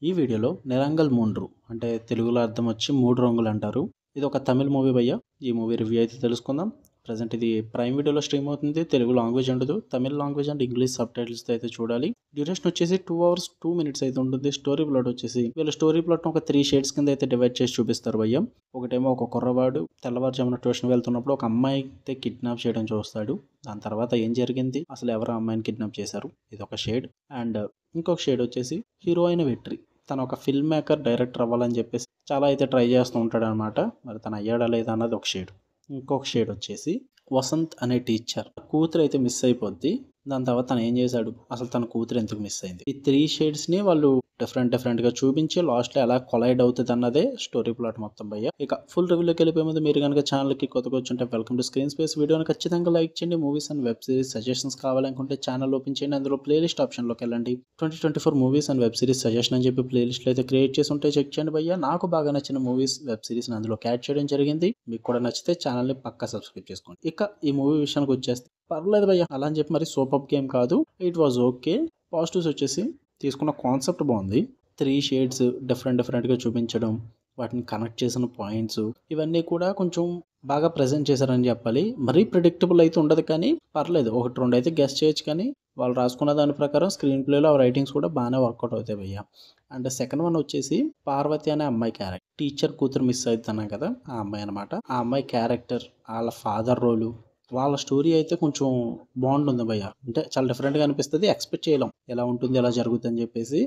ఈ వీడియోలో నిరంగల్ మూండ్రు అంటే తెలుగులో అర్థం వచ్చి 3 రంగులు అంటారు. ఇది ఒక తమిళ్ మూవీ భయ్య. ఈ మూవీ రివ్యూ అయితే తెలుసుకుందాం. ప్రెజెంట్ ఇది ప్రైమ్ వీడియోలో స్ట్రీమ్ అవుతుంది. తెలుగు లాంగ్వేజ్ ఉండదు. తమిళ్ లాంగ్వేజ్ అండ్ ఇంగ్లీష్ సబ్‌టైటిల్స్‌తో అయితే చూడాలి. డ్యూరేషన్ వచ్చేసి 2 అవర్స్ 2 మినిట్స్ అయితే ఉంటుంది. స్టోరీ ప్లాట్ వచ్చేసి వీళ్ళ స్టోరీ ప్లాట్‌ని ఒక 3 షేడ్స్ కింద అయితే డివైడ్ చేసి చూపిస్తారు భయ్య. ఒకటేమో ఒక కుర్రవాడు తెల్లవారుజామున ట్యూషన్ వెళ్తున్నప్పుడు ఒక అమ్మాయి అయితే కిడ్నాప్ చేయడం చూస్తాడు. దాని తర్వాత ఏం జరిగింది? అసలు ఎవరు ఆ అమ్మాయిని కిడ్నాప్ చేశారు? ఇదొక షేడ్. అండ్ ఇంకొక షేడ్ వచ్చేసి హీరో అయిన వెట్రి. తను ఒక ఫిల్మ్ మేకర్, డైరెక్టర్ అవ్వాలని చెప్పేసి చాలా అయితే ట్రై చేస్తూ ఉంటాడనమాట. మరి తను అయ్యాడా లేదా అన్నది ఒక షేడ్. ఇంకొక షేడ్ వచ్చేసి వసంత్ అనే టీచర్ కూతురు అయితే మిస్ అయిపోద్ది. దాని తర్వాత తను ఏం చేశాడు? అసలు తన కూతురు ఎందుకు మిస్ అయింది? ఈ 3 షేడ్స్‌ని వాళ్ళు డిఫరెంట్ గా చూపించి లాస్ట్‌లో ఎలా కొలైడ్ అవుతుంది అన్నదే స్టోరీ ప్లాట్ మొత్తం భయ్య. ఇక ఫుల్ రివ్యూలోకి వెళ్ళిపోయే ముందు మీరు కనుక ఛానల్‌కి కొత్తగా వచ్చుంటే వెల్కమ్ టు స్క్రీన్ స్పేస్. వీడియోని ఖచ్చితంగా లైక్ చేయండి. Movies and web series suggestions కావాలనుకుంటే ఛానల్ ఓపెన్ చేయండి. అందులో ప్లేలిస్ట్ ఆప్షన్లోకి వెళ్ళండి. 2024 movies and web series suggestion అని చెప్పి ప్లేలిస్ట్లో అయితే క్రియేట్ చేసి ఉంటే చెక్ చేయండి భయ్య. నాకు బాగా నచ్చిన మూవీస్, వెబ్ సిరీస్ని అందులో క్యాచ్ చేయడం జరిగింది. మీకు కూడా నచ్చితే ఛానల్ని పక్కా సబ్స్క్రైబ్ చేసుకోండి. ఇక ఈ మూవీ విషయానికి వచ్చేస్తే పర్లేదు భయ్య, అలా అని చెప్పి మరి సూపర్ గేమ్ కాదు. It was okay. పాజిటివ్స్ వచ్చేసి తీసుకున్న కాన్సెప్ట్ బాగుంది. 3 షేడ్స్ డిఫరెంట్గా చూపించడం, వాటిని కనెక్ట్ చేసిన పాయింట్స్, ఇవన్నీ కూడా కొంచెం బాగా ప్రజెంట్ చేశారని చెప్పాలి. మరీ ప్రిడిక్టబుల్ అయితే ఉండదు, కానీ పర్లేదు. 1-2 అయితే గెస్ చేయొచ్చు, కానీ వాళ్ళు రాసుకున్న దాని ప్రకారం స్క్రీన్ ప్లేలో రైటింగ్స్ కూడా బాగానే వర్కౌట్ అవుతాయి భయ్య. అండ్ సెకండ్ వన్ వచ్చేసి పార్వతి అనే అమ్మాయి క్యారెక్టర్. టీచర్ కూతురు మిస్ అవుతున్నాం కదా, ఆ అమ్మాయి అనమాట. ఆ అమ్మాయి క్యారెక్టర్, వాళ్ళ ఫాదర్ రోలు, వాళ్ళ స్టోరీ అయితే కొంచెం బాగుంటుంది భయ్య. అంటే చాలా డిఫరెంట్గా అనిపిస్తుంది. ఎక్స్పెక్ట్ చేయలేం ఎలా ఉంటుంది, ఎలా జరుగుతుంది అని చెప్పేసి.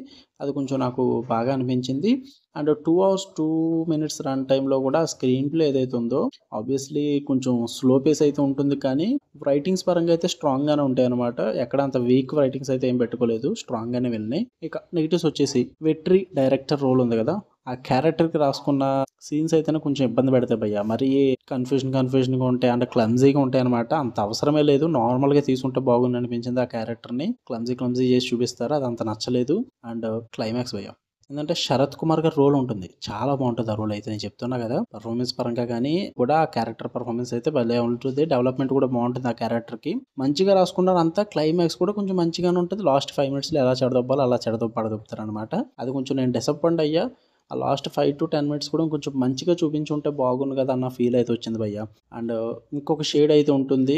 అది కొంచెం నాకు బాగా అనిపించింది. అండ్ 2 అవర్స్ 2 మినిట్స్ రన్ టైంలో కూడా స్క్రీన్ ప్లే ఏదైతే ఉందో ఆబ్వియస్లీ కొంచెం స్లో పేస్ అయితే ఉంటుంది, కానీ రైటింగ్స్ పరంగా అయితే స్ట్రాంగ్గానే ఉంటాయి అనమాట. ఎక్కడ అంత వీక్ రైటింగ్స్ అయితే ఏం పెట్టుకోలేదు, స్ట్రాంగ్గానే వెళ్ళినాయి. ఇక నెగిటివ్స్ వచ్చేసి వెట్రి డైరెక్టర్ రోల్ ఉంది కదా, ఆ క్యారెక్టర్కి రాసుకున్న సీన్స్ అయితేనే కొంచెం ఇబ్బంది పెడతాయి భయ్య. మరి కన్ఫ్యూజన్గా ఉంటాయి, అంటే క్లమ్జీగా ఉంటాయి అనమాట. అంత అవసరమే లేదు, నార్మల్గా తీసుకుంటే బాగుంది అనిపించింది. ఆ క్యారెక్టర్ని క్లమ్జీ చేసి చూపిస్తారు, అది అంత నచ్చలేదు. అండ్ క్లైమాక్స్ భయ్య ఏంటంటే శరత్ కుమార్ గారి రోల్ ఉంటుంది, చాలా బాగుంటుంది ఆ రోల్ అయితే. నేను చెప్తున్నా కదా, పర్ఫార్మెన్స్ పరంగా కానీ కూడా ఆ క్యారెక్టర్ పర్ఫార్మెన్స్ అయితే భలే ఉంటుంది. డెవలప్మెంట్ కూడా బాగుంటుంది ఆ క్యారెక్టర్కి. మంచిగా రాసుకున్నారు అంతా. క్లైమాక్స్ కూడా కొంచెం మంచిగానే ఉంటుంది. లాస్ట్ 5 మినిట్స్లో ఎలా చెడదొబ్బాలో అలా పడదొప్పుతారు అనమాట. అది కొంచెం నేను డిసప్పాయింట్ అయ్యా. ఆ లాస్ట్ 5 to 10 మినిట్స్ కూడా కొంచెం మంచిగా చూపించుంటే బాగుండు కదా అన్న ఫీల్ అయితే వచ్చింది భయ్య. అండ్ ఇంకొక షేడ్ అయితే ఉంటుంది,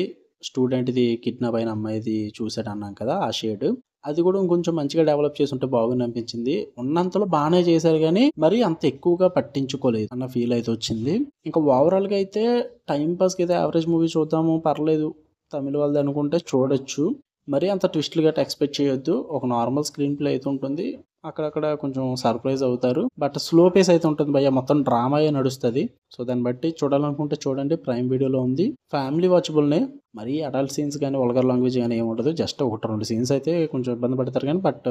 స్టూడెంట్ది కిడ్నాప్ అయిన అమ్మాయిది చూసాడు అన్నాం కదా, ఆ షేడ్. అది కూడా కొంచెం మంచిగా డెవలప్ చేసి ఉంటే బాగుంది అనిపించింది. ఉన్నంతలో బాగానే చేశారు, కానీ మరీ అంత ఎక్కువగా పట్టించుకోలేదు అన్న ఫీల్ అయితే వచ్చింది. ఇంకా ఓవరాల్గా అయితే టైం పాస్కి అయితే యావరేజ్ మూవీ చూద్దాము, పర్లేదు, తమిళ వాళ్ళది అనుకుంటే చూడొచ్చు. మరీ అంత ట్విస్ట్లు గట్రా ఎక్స్పెక్ట్ చేయొద్దు. ఒక నార్మల్ స్క్రీన్ ప్లే అయితే ఉంటుంది. అక్కడక్కడ కొంచెం సర్ప్రైజ్ అవుతారు, బట్ స్లో పేస్ అయితే ఉంటుంది భయ్య. మొత్తం డ్రామాయే నడుస్తుంది. సో దాన్ని బట్టి చూడాలనుకుంటే చూడండి, ప్రైమ్ వీడియోలో ఉంది. ఫ్యామిలీ వాచబుల్నే. మరీ అడల్ట్ సీన్స్ కానీ వల్గర్ లాంగ్వేజ్ కానీ ఏమి ఉండదు. జస్ట్ 1-2 సీన్స్ అయితే కొంచెం ఇబ్బంది పడతారు, కానీ బట్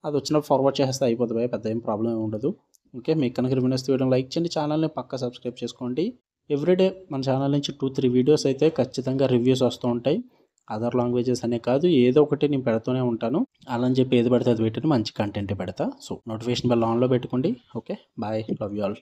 అది వచ్చినప్పుడు ఫార్వర్డ్ చేస్తే అయిపోతుంది భయ్య. పెద్ద ఏం ప్రాబ్లం ఏమి ఉండదు. ఓకే, మీకు కనుక రివ్యూస్ వీడియో లైక్ చేయండి, ఛానల్ని పక్కా సబ్స్క్రైబ్ చేసుకోండి. ఎవ్రీడే మన ఛానల్ నుంచి 2-3 వీడియోస్ అయితే ఖచ్చితంగా రివ్యూస్ వస్తూ ఉంటాయి. అదర్ లాంగ్వేజెస్ అనే కాదు, ఏదో ఒకటి నేను పెడుతూనే ఉంటాను. అలా అని చెప్పి ఏది పడితే అది పెట్టి మంచి కంటెంట్ పెడతా. సో నోటిఫికేషన్ బెల్ ఆన్లో పెట్టుకోండి. Okay, bye, love you all.